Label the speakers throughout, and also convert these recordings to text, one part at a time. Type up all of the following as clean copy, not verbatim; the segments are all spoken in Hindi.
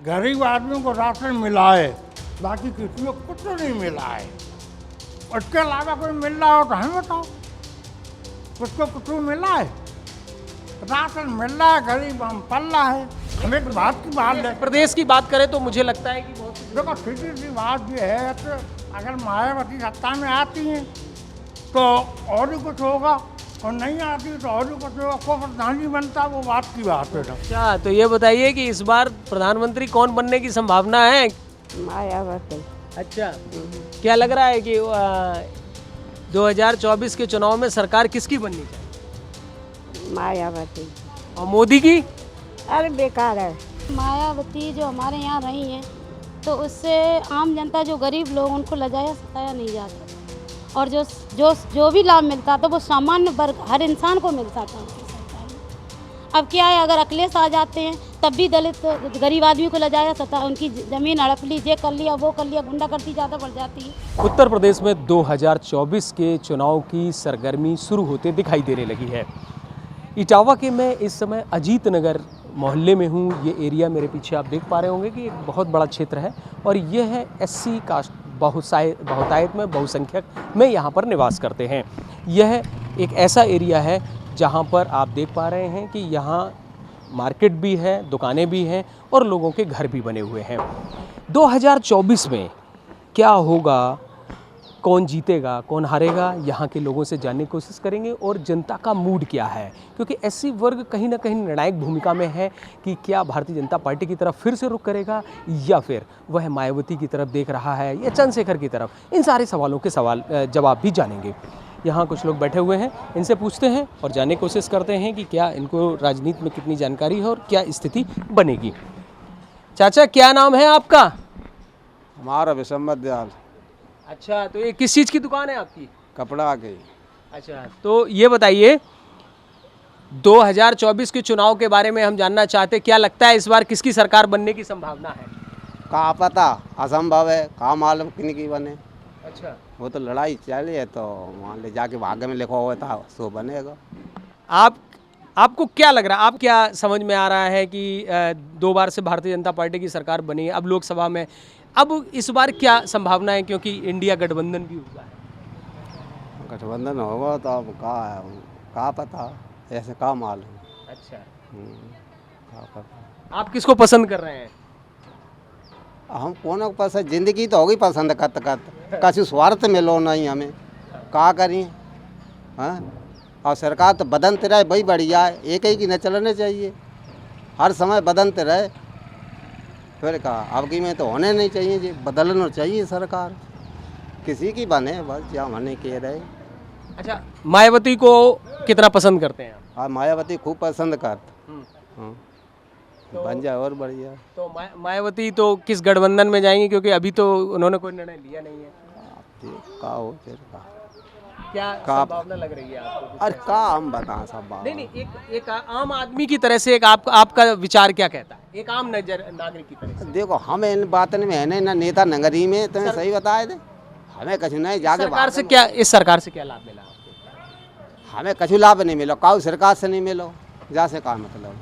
Speaker 1: गरीब आदमी को राशन मिला है, बाकी किसी को कुछ नहीं मिला है। उसके अलावा कोई मिल रहा हो तो हमें बताओ, कुछ कुछ मिला है? राशन मिल रहा है, गरीब हम पल रहा है। हमें तो बात की बात है।
Speaker 2: प्रदेश की बात करें तो मुझे लगता है कि बहुत
Speaker 1: देखो सीधी सी बात ये है कि अगर मायावती सत्ता में आती हैं तो और भी कुछ होगा, और नहीं आती तो और भी कुछ होगा। को प्रधानमंत्री बनता वो बात की बात है।
Speaker 2: अच्छा, तो ये बताइए कि इस बार प्रधानमंत्री कौन बनने की संभावना है?
Speaker 3: मायावती।
Speaker 2: अच्छा, क्या लग रहा है कि 2024 के चुनाव में सरकार किसकी बननी चाहिए?
Speaker 3: मायावती।
Speaker 2: और मोदी की?
Speaker 3: अरे बेकार है।
Speaker 4: मायावती जो हमारे यहाँ रही हैं तो उससे आम जनता जो गरीब लोग उनको लजाया सताया नहीं जाता, और जो भी लाभ मिलता तो वो सामान्य वर्ग हर इंसान को मिलता था उनकी सरकार में। अब क्या है, अगर अखिलेश आ जाते हैं तब भी दलित गरीब आदमी को लजाया सता, उनकी ज़मीन हड़प ली, ये कर लिया वो कर लिया, गुंडागर्दी ज़्यादा बढ़ जाती है।
Speaker 2: उत्तर प्रदेश में 2024 के चुनाव की सरगर्मी शुरू होते दिखाई देने लगी है। इटावा के मैं इस समय अजीत नगर मोहल्ले में हूँ। ये एरिया मेरे पीछे आप देख पा रहे होंगे कि एक बहुत बड़ा क्षेत्र है और ये है SC कास्ट, बहुतायत में बहुसंख्यक में यहाँ पर निवास करते हैं। यह एक ऐसा एरिया है जहाँ पर आप देख पा रहे हैं कि यहाँ मार्केट भी है, दुकानें भी हैं और लोगों के घर भी बने हुए हैं। 2024 में क्या होगा, कौन जीतेगा कौन हारेगा, यहाँ के लोगों से जानने की कोशिश करेंगे और जनता का मूड क्या है, क्योंकि SC वर्ग कहीं ना कहीं निर्णायक भूमिका में है कि क्या भारतीय जनता पार्टी की तरफ फिर से रुख करेगा या फिर वह मायावती की तरफ देख रहा है या चंद्रशेखर की तरफ। इन सारे सवालों के जवाब भी जानेंगे। यहाँ कुछ लोग बैठे हुए हैं, इनसे पूछते हैं और जानने की कोशिश करते हैं कि क्या इनको राजनीति में कितनी जानकारी है और क्या स्थिति बनेगी। चाचा, क्या नाम है आपका?
Speaker 5: हमारा विषम दयाल।
Speaker 2: अच्छा, तो ये किस चीज़ की दुकान है आपकी?
Speaker 5: कपड़ा के।
Speaker 2: अच्छा, तो ये बताइए 2024 के चुनाव के बारे में हम जानना चाहते, क्या लगता है इस बार किसकी सरकार बनने की संभावना है?
Speaker 5: का पता, असंभव है, का मालूम किन की बने।
Speaker 2: अच्छा,
Speaker 5: वो तो लड़ाई चली है तो वहाँ ले जाके भाग्य में लिखा हुआ था सो बनेगा।
Speaker 2: आपको क्या लग रहा है, आप क्या समझ में आ रहा है कि 2 बार से भारतीय जनता पार्टी की सरकार बनी है, अब लोकसभा में, अब इस बार क्या संभावना है, क्योंकि इंडिया गठबंधन भी हुआ है?
Speaker 5: गठबंधन होगा तो अब का पता, ऐसे का मालूम।
Speaker 2: अच्छा,
Speaker 5: का पता।
Speaker 2: आप किसको पसंद कर रहे हैं?
Speaker 5: हम कौन पसंद, जिंदगी तो होगी पसंद करते कछु स्वार्थ मिलो नहीं हमें, का करें। हाँ, और सरकार तो बदलते रहे वही बढ़िया है, एक ही की न चलने चाहिए, हर समय बदलते रहे। फिर कहा अब की में तो होने नहीं चाहिए जी, बदलना चाहिए सरकार, किसी की बने बस जहाँ होने के रहे।
Speaker 2: अच्छा, मायावती को कितना पसंद करते हैं आप?
Speaker 5: हाँ, मायावती खूब पसंद करते। हाँ, बन जाए और बढ़िया।
Speaker 2: तो मायावती तो किस गठबंधन में जाएंगी, क्योंकि अभी तो उन्होंने कोई निर्णय लिया नहीं है?
Speaker 5: का हो फिर
Speaker 2: क्या संभावना लग रही है आपको?
Speaker 5: अरे का हम बता सब बात।
Speaker 2: नहीं, एक आम आदमी की तरह से एक आपका विचार क्या कहता है, एक आम नागरिक की तरह से?
Speaker 5: देखो हम इन बातन में है नहीं ना नेता नगरी में, तुम्हें सही बताए थे, हमें कछु नहीं जाके
Speaker 2: सरकार से क्या, इस सरकार से क्या लाभ मिला आपको?
Speaker 5: हमें कछु लाभ नहीं मिलो, काउ सरकार से नहीं मिलो, जा से का मतलब।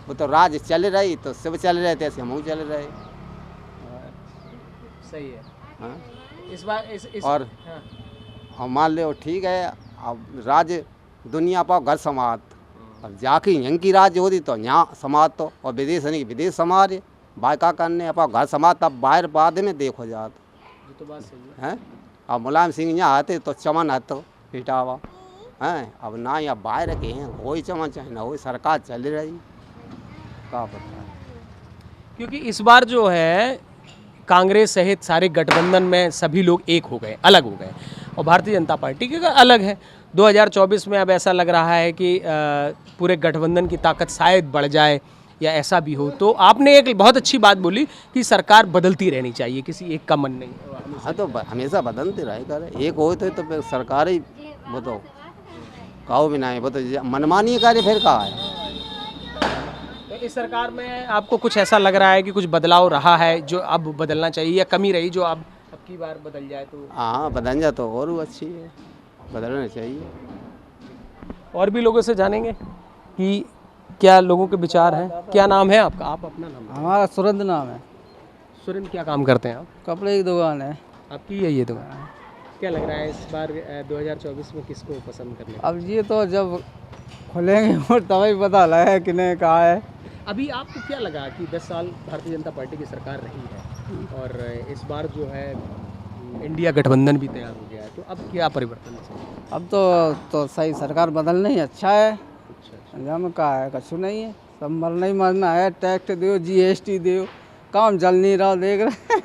Speaker 5: वो तो राज चल रही तो सब चल रहे थे, हम चल रहे।
Speaker 2: सही है।
Speaker 5: हाँ?
Speaker 2: इस बार
Speaker 5: और
Speaker 2: हाँ।
Speaker 5: हम मान लो ठीक है, अब राज दुनिया पर घर समाज, अब जाके यहाँ की राज्य होती तो यहाँ समाज तो, और विदेश नहीं विदेश समाज भाई का करने अपना घर समाज, तब बाहर बाद में देखो जात।
Speaker 2: ये तो बात सही
Speaker 5: हैं, अब मुलायम सिंह यहाँ आते तो चमन आते इटावा हैं, अब ना यहाँ बाहर के हैं, वही चमन चाहे ना वही सरकार चल रही, का पता है।
Speaker 2: क्योंकि इस बार जो है कांग्रेस सहित सारे गठबंधन में सभी लोग एक हो गए, अलग हो गए, और भारतीय जनता पार्टी के अलग है। 2024 में अब ऐसा लग रहा है कि पूरे गठबंधन की ताकत शायद बढ़ जाए या ऐसा भी हो। तो आपने एक बहुत अच्छी बात बोली कि सरकार बदलती रहनी चाहिए, किसी एक का मन नहीं।
Speaker 5: हाँ, तो हमेशा बदलते रहे करे, एक हो तो फिर सरकार ही वो तो काहो भी नहीं, वो तो मनमानी कार्य फिर कहा है।
Speaker 2: तो इस सरकार में आपको कुछ ऐसा लग रहा है कि कुछ बदलाव रहा है जो अब बदलना चाहिए, या कमी रही जो अब की बार बदल जाए? तो
Speaker 5: हाँ, बदल जाए तो और अच्छी है, बदलना चाहिए।
Speaker 2: और भी लोगों से जानेंगे कि क्या लोगों के विचार हैं? क्या नाम है आपका? आप अपना नाम बताइए।
Speaker 6: हमारा सुरेंद्र नाम है,
Speaker 2: सुरेंद्र, क्या काम करते हैं आप?
Speaker 6: कपड़े की दुकान है।
Speaker 2: आपकी है ये दुकान? क्या लग रहा है इस बार 2024 में किसको पसंद करने?
Speaker 6: अब ये तो जब खुलेंगे और तभी पता लगा कि नहीं कहा है।
Speaker 2: अभी आपको क्या लगा कि 10 साल भारतीय जनता पार्टी की सरकार रही है और इस बार जो है इंडिया गठबंधन भी तैयार हो गया है, तो अब क्या परिवर्तन है?
Speaker 6: अब तो सही सरकार बदलना ही अच्छा है।
Speaker 2: अच्छा,
Speaker 6: जब कहा है कछु नहीं है, सब मरना ही मरना है। टैक्स दो, GST दो, काम चल नहीं रहा, देख रहे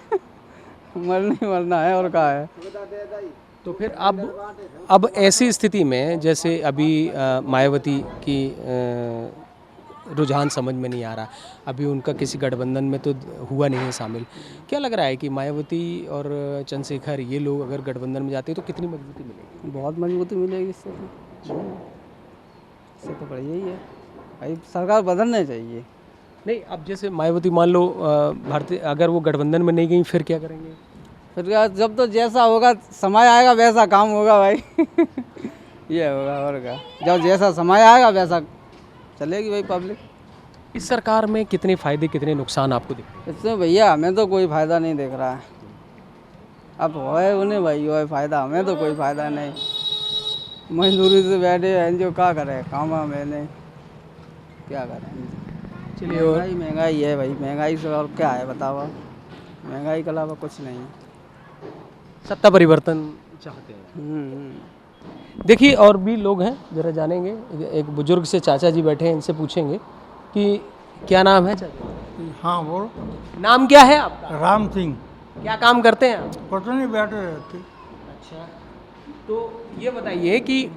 Speaker 6: मरना ही मरना है और कहा है।
Speaker 2: तो फिर अब ऐसी स्थिति में जैसे अभी मायावती की रुझान समझ में नहीं आ रहा, अभी उनका किसी गठबंधन में तो हुआ नहीं है शामिल। क्या लग रहा है कि मायावती और चंद्रशेखर ये लोग अगर गठबंधन में जाते हैं तो कितनी मजबूती मिलेगी?
Speaker 6: बहुत मजबूती मिलेगी इससे तो बढ़िया ही है भाई, सरकार बदलना चाहिए।
Speaker 2: नहीं, अब जैसे मायावती मान लो भारतीय अगर वो गठबंधन में नहीं गई फिर क्या करेंगे?
Speaker 6: फिर क्या, जब तो जैसा होगा समय आएगा वैसा काम होगा भाई ये होगा और क्या, जब जैसा समय आएगा वैसा चलेगी भाई पब्लिक।
Speaker 2: इस सरकार में कितने फायदे कितने नुकसान आपको दिख रहे हैं?
Speaker 6: इसमें भैया हमें तो कोई फ़ायदा नहीं दिख रहा है। अब होए उन्हें भाई होए फ़ायदा, हमें तो कोई फ़ायदा नहीं। मजदूरी से बैठे हैं जो क्या करें, काम हमें नहीं, क्या करें।
Speaker 2: चलिए, और
Speaker 6: महंगाई है भाई, महंगाई से और क्या है बताओ, महंगाई के अलावा कुछ नहीं है।
Speaker 2: सत्ता परिवर्तन चाहते हैं। देखिए, और भी लोग हैं, जरा जानेंगे। एक बुजुर्ग से चाचा जी बैठे हैं, इनसे पूछेंगे कि क्या नाम है चाचा?
Speaker 1: हाँ बोलो।
Speaker 2: नाम क्या है आपका?
Speaker 1: राम सिंह।
Speaker 2: क्या काम करते हैं आप?
Speaker 1: कुछ नहीं, बैठे रहते।
Speaker 2: अच्छा, तो ये बताइए कि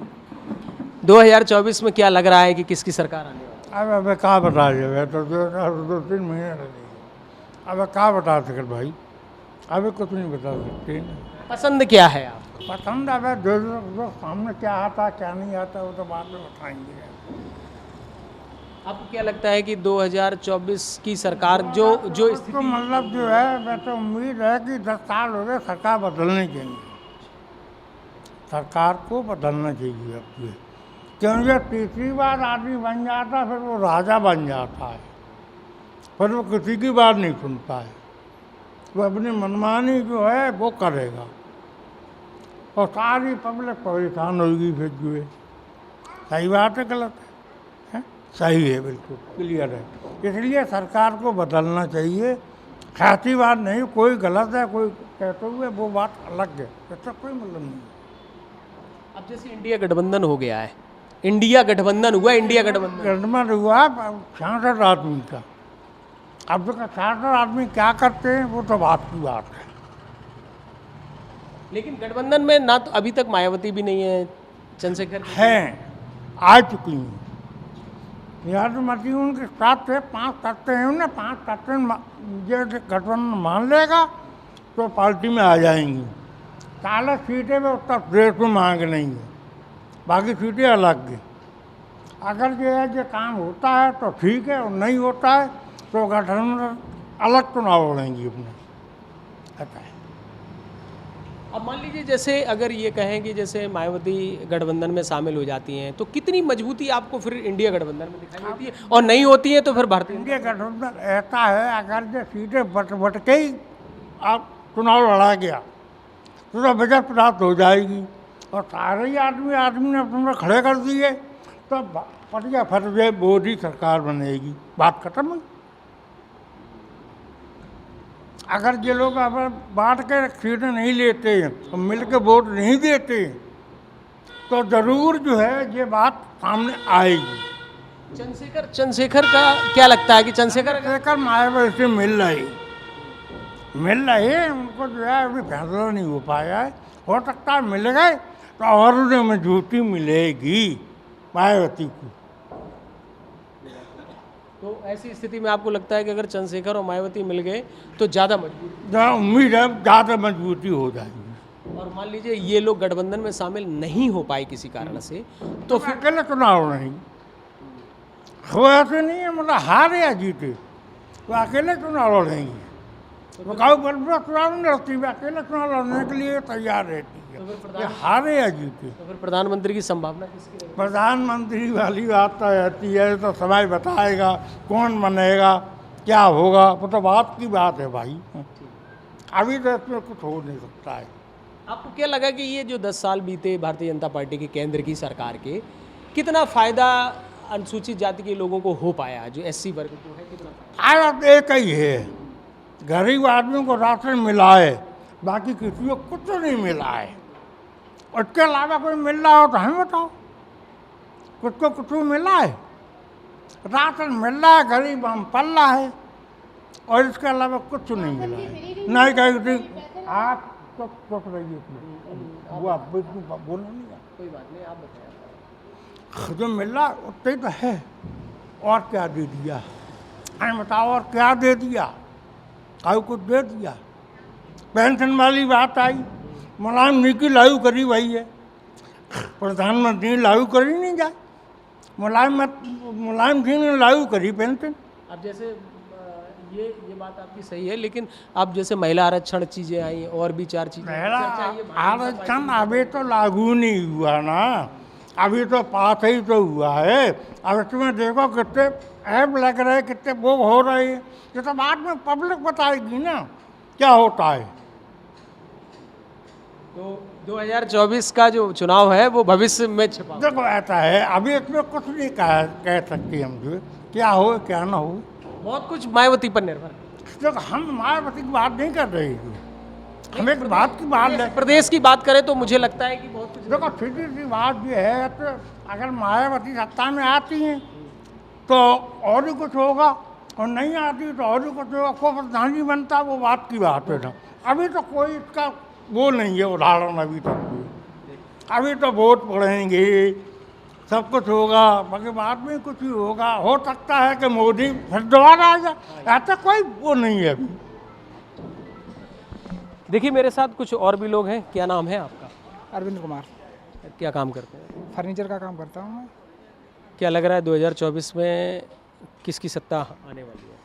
Speaker 2: 2024 में क्या लग रहा है कि किसकी सरकार आने वाली है?
Speaker 1: अब क्या बता दिया तो 2-3 महीने लगेंगे। अब क्या बता सके भाई, अभी कुछ नहीं बता सकते।
Speaker 2: पसंद क्या है आप?
Speaker 1: पसंद अब जो सामने क्या आता क्या नहीं आता वो तो बाद में बताएंगे।
Speaker 2: आपको क्या लगता है कि 2024 की सरकार जो
Speaker 1: तो मतलब जो है, मैं तो उम्मीद है कि 10 साल हो गए, सरकार बदलनी चाहिए। सरकार को बदलना चाहिए अब ये, क्योंकि तीसरी बार आदमी बन जाता फिर वो राजा बन जाता है, फिर वो किसी की बात नहीं सुनता है, वो अपनी मनमानी जो है वो करेगा और सारी पब्लिक परेशान होगी। फिर जो है सही बात है गलत है? सही है, बिल्कुल क्लियर है। इसलिए सरकार को बदलना चाहिए। खासी बात नहीं, कोई गलत है कोई कहते हुए वो बात अलग है, इसका कोई मतलब नहीं है।
Speaker 2: अब जैसे इंडिया गठबंधन हो गया है, इंडिया गठबंधन हुआ, इंडिया गठबंधन
Speaker 1: हुआ 66 आदमी का। अब तो 66 आदमी क्या करते हैं वो तो बात की बात है।
Speaker 2: लेकिन गठबंधन में ना तो अभी तक मायावती भी नहीं है, चंद्रशेखर
Speaker 1: हैं, आ चुकी हैं। यादवती उनके साथ थे, 5 तत्व हैं, उन्हें 5 तत्व जो गठबंधन मान लेगा तो पार्टी में आ जाएंगी। 40 सीटें में उत्तर प्रदेश में मांग नहीं है, बाकी सीटें अलग है। अगर जो काम होता है तो ठीक है, और नहीं होता है तो गठबंधन अलग चुनाव लड़ेंगी अपने। ऐसा है।
Speaker 2: अब मान लीजिए जैसे अगर ये कहें कि जैसे मायावती गठबंधन में शामिल हो जाती हैं तो कितनी मजबूती आपको फिर इंडिया गठबंधन में दिखाई देती है, और नहीं होती है तो फिर भारतीय
Speaker 1: इंडिया गठबंधन ऐसा है, अगर जो सीटें बट के ही आप चुनाव लड़ा गया तो बजट प्राप्त हो जाएगी, और सारे ही आदमी ने अपने खड़े कर दिए तो पटिया फट गए, मोदी सरकार बनेगी, बात खत्म हुई। अगर ये लोग अगर बांट के सीटें नहीं लेते हैं और मिल के वोट नहीं देते तो ज़रूर जो है ये बात सामने आएगी।
Speaker 2: चंद्रशेखर का क्या लगता है कि चंद्रशेखर
Speaker 1: मायावती से मिल रहे उनको जो है अभी फैसला नहीं हो पाया है। हो सकता है मिल गए तो और उन्हें मजबूती मिलेगी मायावती को।
Speaker 2: तो ऐसी स्थिति में आपको लगता है कि अगर चंद्रशेखर और मायावती मिल गए तो ज़्यादा मजबूत,
Speaker 1: उम्मीद है ज़्यादा मजबूती हो जाएगी।
Speaker 2: और मान लीजिए ये लोग गठबंधन में शामिल नहीं हो पाए किसी कारण से तो फिर
Speaker 1: अकेले चुनाव नहीं हो, ऐसे नहीं है मतलब हारे या जीते तो अकेले चुनाव लड़ेंगे। वो काऊ बल्बा चुनाव नहीं लड़ती, वे अकेले चुनाव लड़ने के लिए तैयार रहती है। ये हारे या जीते,
Speaker 2: तो फिर प्रधानमंत्री की संभावना किसकी रहेगी?
Speaker 1: प्रधानमंत्री वाली बात तो रहती है, तो समय बताएगा कौन बनेगा, क्या होगा, वो तो बात की बात है भाई। अभी तो इसमें कुछ हो नहीं सकता है।
Speaker 2: आपको क्या लगा कि ये जो 10 साल बीते भारतीय जनता पार्टी के केंद्र की सरकार के, कितना फायदा अनुसूचित जाति के लोगों को हो पाया, जो SC वर्ग को है, कितना फायदा?
Speaker 1: फायदा एक ही है, गरीब आदमी को राशन मिला है, बाकी किसी को कुछ नहीं मिला है। उसके अलावा कोई मिल रहा हो तो हमें बताओ, कुछ को कुछ मिला है? राशन मिल रहा है, गरीब हम पल रहा है, और इसके अलावा कुछ नहीं मिला है। नहीं कहीं आप तो सोच रही है वो आप बोलो नहीं,
Speaker 2: कोई बात नहीं, आप बताएं।
Speaker 1: जो मिल रहा उतना ही तो है, और क्या दे दिया हमें बताओ, और क्या दे दिया? काऊ कुछ दे दिया? पेंशन वाली बात आई, मुलायम नीति लागू करी भाई है, प्रधानमंत्री लागू करी नहीं जाए, मुलायम जी ने लागू करी पेंशन।
Speaker 2: अब जैसे ये बात आपकी सही है, लेकिन अब जैसे महिला आरक्षण चीज़ें आई और भी 4 चीज़ें
Speaker 1: पहला
Speaker 2: चर्चा ये
Speaker 1: आरक्षण अभी तो लागू नहीं हुआ ना, अभी तो पास ही तो हुआ है। अब इसमें देखो कितने ऐप लग रहे, कितने वो हो रहे हैं, ये तो बाद में पब्लिक बताएगी ना क्या होता है।
Speaker 2: तो 2024 का जो चुनाव है वो भविष्य में छिपा हुआ है।
Speaker 1: देखो ऐसा है, अभी इसमें कुछ नहीं कह सकते हम जो क्या हो क्या ना हो।
Speaker 2: बहुत कुछ मायावती पर निर्भर है।
Speaker 1: देखो हम मायावती की बात नहीं कर रहे हैं, हम एक बात की बात है।
Speaker 2: प्रदेश की बात करें तो मुझे लगता है कि बहुत कुछ
Speaker 1: देखो सीधी सी बात ये है, तो अगर मायावती सत्ता में आती हैं तो और भी कुछ होगा, और नहीं आती तो और भी कुछ होगा। को प्रधानमंत्री बनता वो बात की बात है ना। अभी तो कोई इसका वो नहीं है उदाहरण, अभी तो वोट पड़ेंगे, सब कुछ होगा, बाकी बाद में कुछ ही होगा। हो सकता है कि मोदी फिर दोबारा आ जाए, ऐसा कोई वो नहीं है अभी।
Speaker 2: देखिए मेरे साथ कुछ और भी लोग हैं। क्या नाम है आपका?
Speaker 6: अरविंद कुमार,
Speaker 2: क्या काम करते हैं?
Speaker 6: फर्नीचर का काम करता हूँ मैं।
Speaker 2: क्या लग रहा है 2024 में किसकी सत्ता आने वाली है?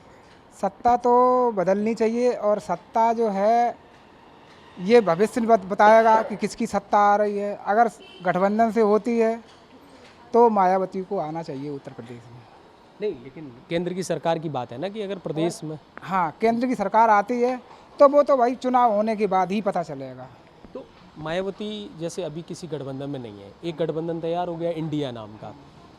Speaker 6: सत्ता तो बदलनी चाहिए, और सत्ता जो है ये भविष्य बताएगा कि किसकी सत्ता आ रही है। अगर गठबंधन से होती है तो मायावती को आना चाहिए उत्तर प्रदेश में।
Speaker 2: नहीं, लेकिन केंद्र की सरकार की बात है ना, कि अगर प्रदेश में
Speaker 6: हाँ, केंद्र की सरकार आती है तो वो तो भाई चुनाव होने के बाद ही पता चलेगा।
Speaker 2: तो मायावती जैसे अभी किसी गठबंधन में नहीं है, एक गठबंधन तैयार हो गया इंडिया नाम का।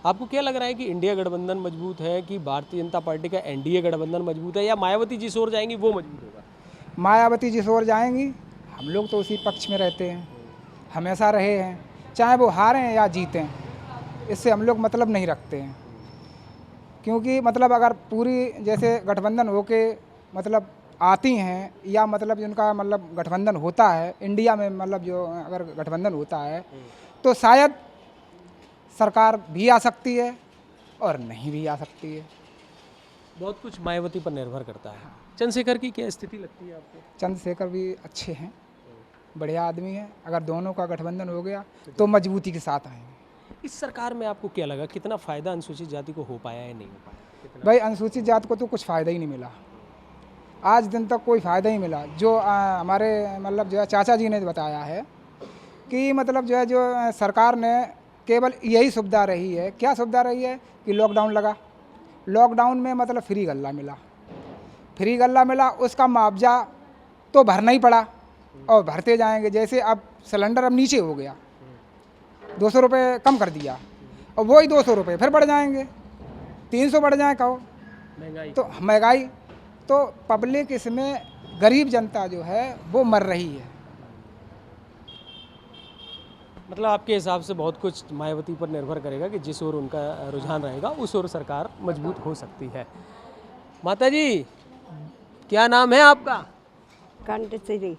Speaker 2: आपको क्या लग रहा है कि इंडिया गठबंधन मजबूत है, कि भारतीय जनता पार्टी का NDA गठबंधन मजबूत है, या मायावती जिस ओर जाएंगी वो मजबूत होगा?
Speaker 6: मायावती जिस ओर जाएंगी, हम लोग तो उसी पक्ष में रहते हैं, हमेशा रहे हैं, चाहे वो हारें या जीतें, इससे हम लोग मतलब नहीं रखते हैं। क्योंकि मतलब अगर पूरी जैसे गठबंधन होके मतलब आती हैं, या मतलब जिनका मतलब गठबंधन होता है इंडिया में, मतलब जो अगर गठबंधन होता है तो शायद सरकार भी आ सकती है और नहीं भी आ सकती है।
Speaker 2: बहुत कुछ मायावती पर निर्भर करता है। चंद्रशेखर की क्या स्थिति लगती है आपको?
Speaker 6: चंद्रशेखर भी अच्छे हैं, बढ़िया आदमी हैं। अगर दोनों का गठबंधन हो गया तो मजबूती के साथ आएंगे।
Speaker 2: इस सरकार में आपको क्या लगा, कितना फायदा अनुसूचित जाति को हो पाया है, नहीं हो पाया?
Speaker 6: भाई अनुसूचित जाति को तो कुछ फ़ायदा ही नहीं मिला, आज दिन तक कोई फ़ायदा ही मिला। जो हमारे मतलब जो है चाचा जी ने बताया है कि मतलब जो है जो सरकार ने केवल यही सुविधा रही है। क्या सुविधा रही है कि लॉकडाउन लगा, लॉकडाउन में मतलब फ्री गल्ला मिला, फ्री गल्ला मिला, उसका मुआवजा तो भरना ही पड़ा और भरते जाएंगे। जैसे अब सिलेंडर अब नीचे हो गया, 200 रुपये कम कर दिया, और वही 200 रुपये फिर बढ़ जाएंगे, 300 बढ़ जाए कहो, महंगाई तो पब्लिक इसमें गरीब जनता जो है वो मर रही है।
Speaker 2: मतलब आपके हिसाब से बहुत कुछ मायावती पर निर्भर करेगा कि जिस ओर उनका रुझान रहेगा उस ओर सरकार मजबूत हो सकती है। माता जी, क्या नाम है आपका?
Speaker 3: कंठश्री।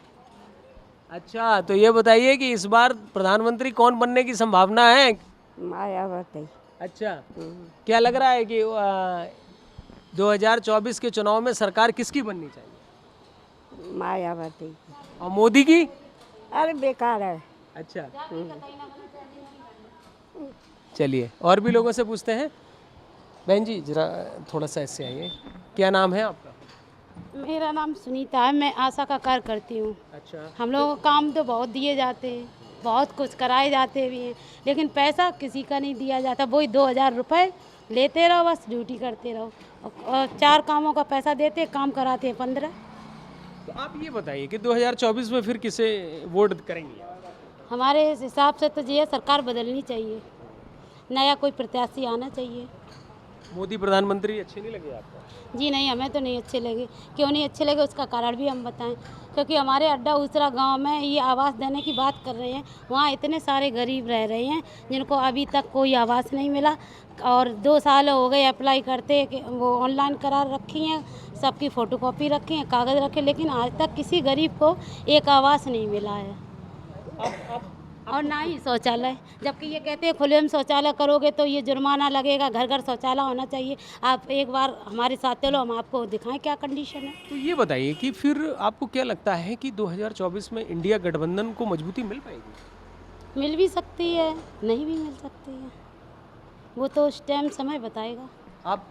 Speaker 2: अच्छा, तो ये बताइए कि इस बार प्रधानमंत्री कौन बनने की संभावना है?
Speaker 3: मायावती।
Speaker 2: अच्छा, क्या लग रहा है कि 2024 के चुनाव में सरकार किसकी बननी चाहिए?
Speaker 3: मायावती।
Speaker 2: और मोदी की?
Speaker 3: अरे बेकार है।
Speaker 2: अच्छा, चलिए और भी लोगों से पूछते हैं। बहन जी जरा थोड़ा सा ऐसे आइए, क्या नाम है आपका?
Speaker 4: मेरा नाम सुनीता है, मैं आशा का कार्य करती हूँ।
Speaker 2: अच्छा।
Speaker 4: हम लोगों को काम तो बहुत दिए जाते हैं, बहुत कुछ कराए जाते भी हैं, लेकिन पैसा किसी का नहीं दिया जाता। वही 2000 रुपये लेते रहो, बस ड्यूटी करते रहो, और 4 कामों का पैसा देते, काम कराते हैं 15।
Speaker 2: तो आप ये बताइए कि 2024 में फिर किसे वोट करेंगे?
Speaker 4: हमारे हिसाब से तो ये सरकार बदलनी चाहिए, नया कोई प्रत्याशी आना चाहिए।
Speaker 2: मोदी प्रधानमंत्री अच्छे नहीं लगे आपको?
Speaker 4: जी नहीं, हमें तो नहीं अच्छे लगे। क्यों नहीं अच्छे लगे उसका कारण भी हम बताएं। क्योंकि हमारे अड्डा उसरा गांव में ये आवास देने की बात कर रहे हैं, वहाँ इतने सारे गरीब रह रहे हैं जिनको अभी तक कोई आवास नहीं मिला, और 2 साल हो गए अप्लाई करते कि वो ऑनलाइन करार रखी हैं, सबकी फ़ोटोकॉपी रखी हैं, कागज़ रखे, लेकिन आज तक किसी गरीब को एक आवास नहीं मिला है। और ना ही शौचालय, जबकि ये कहते हैं खुले में शौचालय करोगे तो ये जुर्माना लगेगा, घर घर शौचालय होना चाहिए। आप एक बार हमारे साथ चलो, हम आपको दिखाएं क्या कंडीशन है।
Speaker 2: तो ये बताइए कि फिर आपको क्या लगता है कि 2024 में इंडिया गठबंधन को मजबूती मिल पाएगी?
Speaker 4: मिल भी सकती है, नहीं भी मिल सकती है, वो तो उस टाइम समय बताएगा।
Speaker 2: आप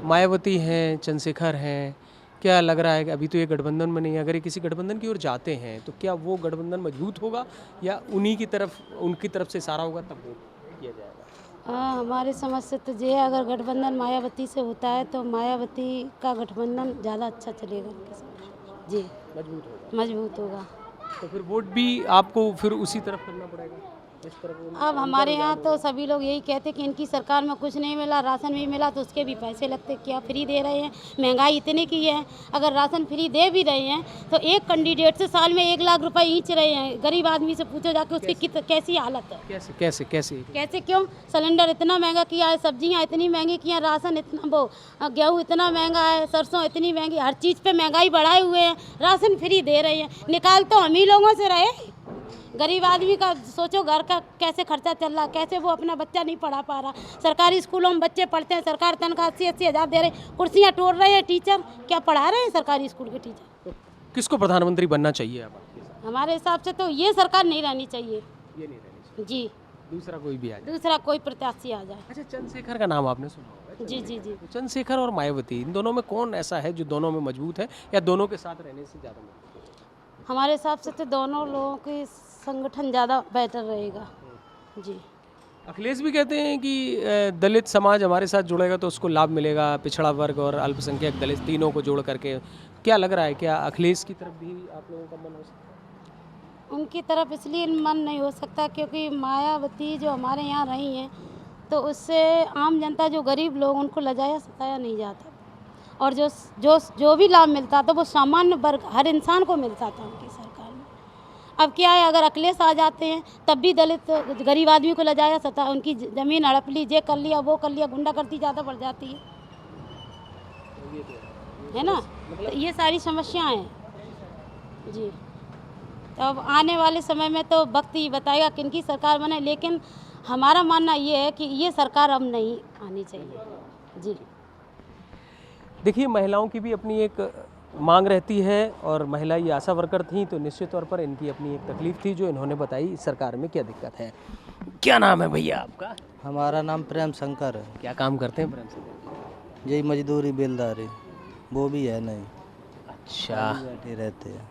Speaker 2: मायावती हैं, चंद्रशेखर हैं, क्या लग रहा है कि अभी तो ये गठबंधन में नहीं है, अगर ये किसी गठबंधन की ओर जाते हैं तो क्या वो गठबंधन मजबूत होगा या उनकी तरफ से सारा होगा तब वोट किया जाएगा?
Speaker 4: हमारे समझ से तो ये है, अगर गठबंधन मायावती से होता है तो मायावती का गठबंधन ज़्यादा अच्छा चलेगा उनके साथ। जी, मजबूत होगा।
Speaker 2: तो फिर वोट भी आपको फिर उसी तरफ करना पड़ेगा, इस तरफ?
Speaker 4: अब हमारे यहाँ तो सभी लोग यही कहते हैं कि इनकी सरकार में कुछ नहीं मिला, राशन भी मिला तो उसके भी पैसे लगते, क्या फ्री दे रहे हैं? महंगाई इतनी की है, अगर राशन फ्री दे भी रहे हैं तो एक कैंडिडेट से साल में 1 लाख रुपए खींच रहे हैं। गरीब आदमी से पूछो जाके उसकी कैसी हालत है। कैसे क्यों? सिलेंडर इतना महंगा किया है, सब्जियाँ इतनी महंगी की हैं, राशन इतना, वो गेहूँ इतना महंगा है, सरसों इतनी महंगी, हर चीज़ पे महंगाई बढ़ाए हुए हैं, राशन फ्री दे रहे हैं। निकाल तो हम ही लोगों से रहे। गरीब आदमी का सोचो, घर का कैसे खर्चा चल रहा, कैसे वो अपना बच्चा नहीं पढ़ा पा रहा। सरकारी स्कूलों में बच्चे पढ़ते हैं, सरकार तनख्वाह 80-80 हज़ार दे रहे, कुर्सियाँ तोड़ रहे हैं टीचर, क्या पढ़ा रहे हैं सरकारी स्कूल के टीचर?
Speaker 2: तो किसको प्रधानमंत्री बनना चाहिए अब आपके हिसाब से?
Speaker 4: हमारे हिसाब से तो ये सरकार नहीं रहनी चाहिए।
Speaker 2: ये नहीं रहनी चाहिए,
Speaker 4: जी,
Speaker 2: दूसरा कोई भी आ जाए।
Speaker 4: दूसरा कोई प्रत्याशी आ जाए।
Speaker 2: अच्छा, चंद्रशेखर का नाम आपने सुना होगा?
Speaker 4: जी जी जी।
Speaker 2: तो चंद्रशेखर और मायावती, इन दोनों में कौन ऐसा है जो दोनों में मजबूत है या दोनों के साथ रहने से ज़्यादा मजबूत है?
Speaker 4: हमारे हिसाब से तो दोनों लोगों की संगठन ज़्यादा बेहतर रहेगा। जी।
Speaker 2: अखिलेश भी कहते हैं कि दलित समाज हमारे साथ जुड़ेगा तो उसको लाभ मिलेगा, पिछड़ा वर्ग और अल्पसंख्यक दलित तीनों को जोड़ करके। क्या लग रहा है, क्या अखिलेश की तरफ भी आप लोगों का मन हो सकता है?
Speaker 4: उनकी तरफ इसलिए मन नहीं हो सकता क्योंकि मायावती जो हमारे यहाँ रही हैं तो उससे आम जनता, जो गरीब लोग, उनको लजाया सताया नहीं जाता, और जो भी लाभ मिलता तो वो सामान्य वर्ग, हर इंसान को मिलता था उनकी सरकार में। अब क्या है, अगर अखिलेश आ जाते हैं तब भी दलित गरीब आदमी को लजाया सता, उनकी ज़मीन हड़प ली, ये कर लिया वो कर लिया, गुंडागर्दी ज़्यादा बढ़ जाती है ना। तो ये सारी समस्याएं हैं जी। तो अब आने वाले समय में तो वक्त ही बताएगा किनकी सरकार बने, लेकिन हमारा मानना ये है कि ये सरकार अब नहीं आनी चाहिए। जी।
Speaker 2: देखिए, महिलाओं की भी अपनी एक मांग रहती है और महिला ये आशा वर्कर थी, तो निश्चित तौर पर इनकी अपनी एक तकलीफ थी जो इन्होंने बताई इस सरकार में क्या दिक्कत है। क्या नाम है भैया आपका?
Speaker 7: हमारा नाम प्रेम शंकर है।
Speaker 2: क्या काम करते हैं प्रेम शंकर?
Speaker 7: यही मजदूरी बेलदारी, वो भी है नहीं।
Speaker 2: अच्छा,
Speaker 7: बैठे रहते हैं,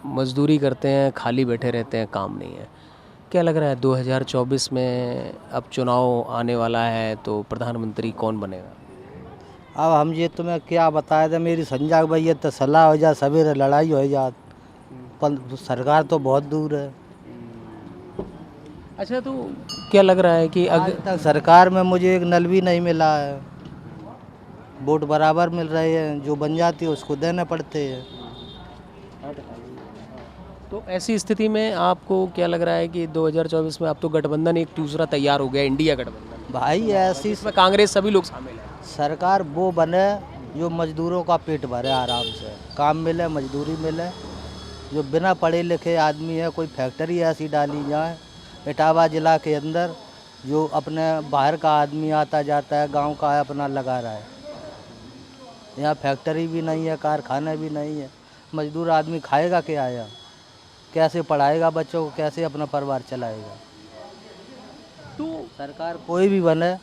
Speaker 2: मजदूरी करते हैं, खाली बैठे रहते हैं, काम नहीं है। क्या लग रहा है 2024 में अब चुनाव आने वाला है तो प्रधानमंत्री कौन बनेगा?
Speaker 7: अब हम ये तुम्हें क्या बताया था, मेरी संजाग भैया तो सलाह हो जा, सवेरे लड़ाई हो जात, पर सरकार तो बहुत दूर है।
Speaker 2: अच्छा, तो क्या लग रहा है कि
Speaker 7: आज तक सरकार में मुझे एक नल भी नहीं मिला है। वोट बराबर मिल रहे हैं, जो बन जाती है उसको देने पड़ते हैं।
Speaker 2: तो ऐसी स्थिति में आपको क्या लग रहा है कि 2024 में अब तो गठबंधन एक दूसरा तैयार हो गया, इंडिया गठबंधन
Speaker 7: भाई ऐसी
Speaker 2: इसमें कांग्रेस सभी लोग शामिल हैं।
Speaker 7: सरकार वो बने जो मजदूरों का पेट भरे, आराम से काम मिले, मजदूरी मिले। जो बिना पढ़े लिखे आदमी है, कोई फैक्ट्री ऐसी डाली जाए इटावा ज़िला के अंदर, जो अपने बाहर का आदमी आता जाता है, गांव का है, अपना लगा रहा है। यहाँ फैक्ट्री भी नहीं है, कारखाने भी नहीं है, मजदूर आदमी खाएगा क्या आया, कैसे पढ़ाएगा बच्चों को, कैसे अपना परिवार चलाएगा।
Speaker 2: तो
Speaker 7: सरकार कोई भी बने,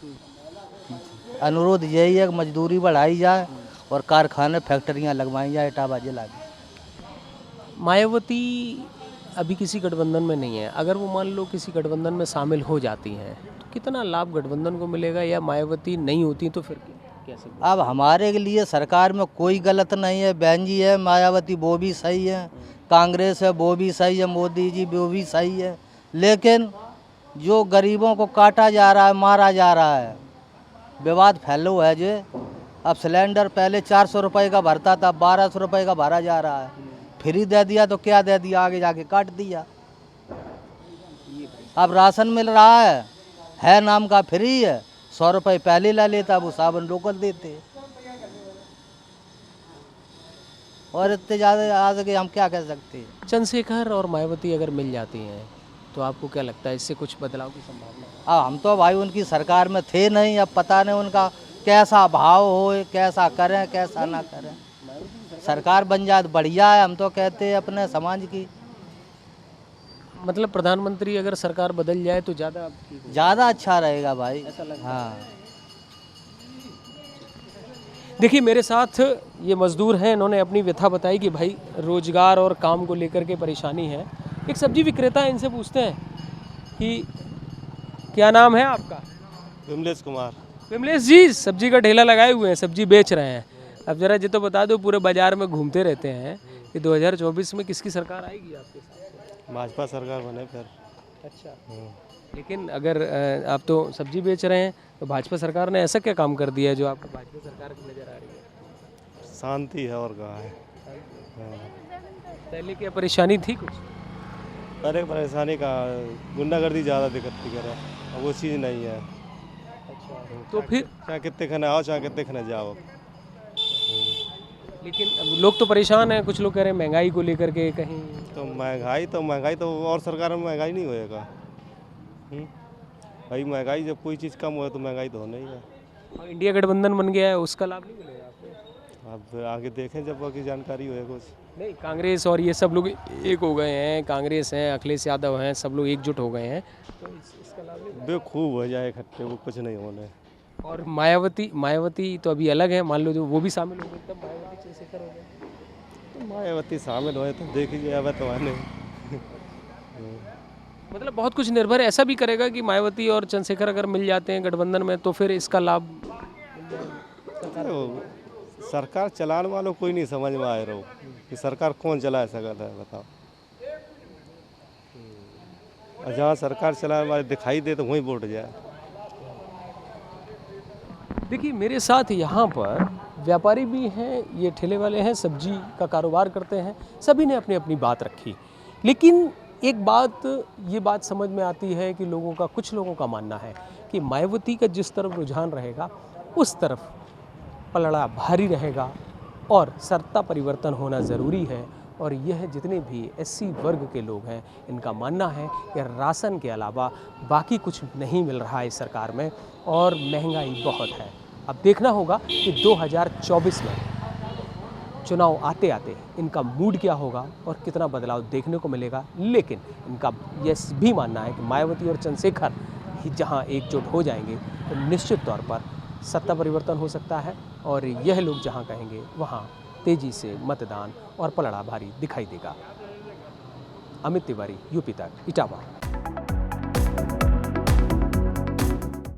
Speaker 7: अनुरोध यही है कि मजदूरी बढ़ाई जाए और कारखाने फैक्ट्रियाँ लगवाई जाए इटावा जिला में।
Speaker 2: मायावती अभी किसी गठबंधन में नहीं है, अगर वो मान लो किसी गठबंधन में शामिल हो जाती हैं तो कितना लाभ गठबंधन को मिलेगा, या मायावती नहीं होती तो फिर कैसे?
Speaker 7: अब हमारे के लिए सरकार में कोई गलत नहीं है, बहन जी है, मायावती वो भी सही है, कांग्रेस है वो भी सही है, मोदी जी वो भी सही है, लेकिन जो गरीबों को काटा जा रहा है, मारा जा रहा है, विवाद फैलो है जो। अब सिलेंडर पहले 400 रुपये का भरता था, 1200 रुपये का भरा जा रहा है, फ्री दे दिया तो क्या दे दिया, आगे जाके काट दिया। अब राशन मिल रहा है नाम का फ्री है, 100 रुपये पहले ला लेता, वो साबुन लोकल देते, और इतने ज़्यादा आगे हम क्या कह सकते हैं।
Speaker 2: चंद्रशेखर और मायावती अगर मिल जाती हैं तो आपको क्या लगता है इससे कुछ बदलाव की संभावना है?
Speaker 7: अब हम तो भाई उनकी सरकार में थे नहीं, अब पता नहीं उनका कैसा भाव हो, कैसा करें कैसा ना करें। सरकार बन जाए तो बढ़िया है, हम तो कहते हैं अपने समाज की।
Speaker 2: मतलब प्रधानमंत्री अगर सरकार बदल जाए तो
Speaker 7: ज़्यादा अच्छा रहेगा भाई। हाँ,
Speaker 2: देखिए मेरे साथ ये मजदूर हैं, इन्होंने अपनी व्यथा बताई कि भाई रोजगार और काम को लेकर के परेशानी है। एक सब्जी विक्रेता है, इनसे पूछते हैं कि क्या नाम है आपका?
Speaker 8: विमलेश कुमार।
Speaker 2: विमलेश जी, सब्जी का ठेला लगाए हुए हैं, सब्जी बेच रहे हैं। अब जरा जी तो बता दो, पूरे बाजार में घूमते रहते हैं कि 2024 में किसकी सरकार आएगी आपके साथ?
Speaker 8: भाजपा सरकार बने फिर।
Speaker 2: अच्छा, लेकिन अगर आप तो सब्जी बेच रहे हैं तो भाजपा सरकार ने ऐसा क्या काम कर दिया है जो आपको भाजपा सरकार की नज़र आ रही है?
Speaker 8: शांति है और कहाँ है।
Speaker 2: पहले क्या परेशानी थी कुछ?
Speaker 8: अरे परेशानी का गुंडागर्दी ज़्यादा दिक्कत थी करे, अब वो चीज़ नहीं है।
Speaker 2: तो फिर
Speaker 8: चाहे कितने खाने आओ चाहे कितने खाने जाओ।
Speaker 2: लेकिन अब लोग तो परेशान हैं, कुछ लोग कह रहे हैं महंगाई को लेकर के कहीं।
Speaker 8: तो महंगाई तो और सरकार में महंगाई नहीं होएगा। भाई महंगाई जब कोई चीज़ कम हो तो महंगाई तो होना ही है।
Speaker 2: और इंडिया गठबंधन बन गया है, उसका लाभ नहीं मिलेगा आपको?
Speaker 8: अब आगे देखें जब बाकी जानकारी होए कुछ।
Speaker 2: नहीं, कांग्रेस और ये सब लोग एक हो गए हैं, कांग्रेस हैं, अखिलेश यादव हैं, सब लोग एकजुट हो गए हैं, तो इसका लाभ नहीं।
Speaker 8: बेखूब हो जाए इकट्ठे, वो कुछ नहीं होने।
Speaker 2: और मायावती तो अभी अलग है, मान लो जो वो भी शामिल हो गए तब मायावती चंद्रशेखर हो गए।
Speaker 8: तो मायावती शामिल हुए तो देख लीजिए, अब तो आने।
Speaker 2: मतलब बहुत कुछ निर्भर ऐसा भी करेगा कि मायावती और चंद्रशेखर अगर मिल जाते हैं गठबंधन में तो फिर इसका लाभ
Speaker 8: सरकार चलाने वालों कोई नहीं समझ में आए रहो कि सरकार कौन चला सकता है, बताओ। और जहाँ सरकार चलाने वाले दिखाई दे तो वहीं वोट जाए।
Speaker 2: देखिए मेरे साथ यहाँ पर व्यापारी भी हैं, ये ठेले वाले हैं, सब्जी का कारोबार करते हैं, सभी ने अपनी अपनी बात रखी। लेकिन एक बात, ये बात समझ में आती है कि कुछ लोगों का मानना है कि मायावती का जिस तरफ रुझान रहेगा उस तरफ पलड़ा भारी रहेगा और सत्ता परिवर्तन होना ज़रूरी है। और यह जितने भी एससी वर्ग के लोग हैं, इनका मानना है कि राशन के अलावा बाकी कुछ नहीं मिल रहा है इस सरकार में और महंगाई बहुत है। अब देखना होगा कि 2024 में चुनाव आते आते इनका मूड क्या होगा और कितना बदलाव देखने को मिलेगा। लेकिन इनका यह भी मानना है कि मायावती और चंद्रशेखर जहां एकजुट हो जाएंगे तो निश्चित तौर पर सत्ता परिवर्तन हो सकता है और यह लोग जहां कहेंगे वहां तेज़ी से मतदान और पलड़ा भारी दिखाई देगा। अमित तिवारी, यूपी तक, इटावा।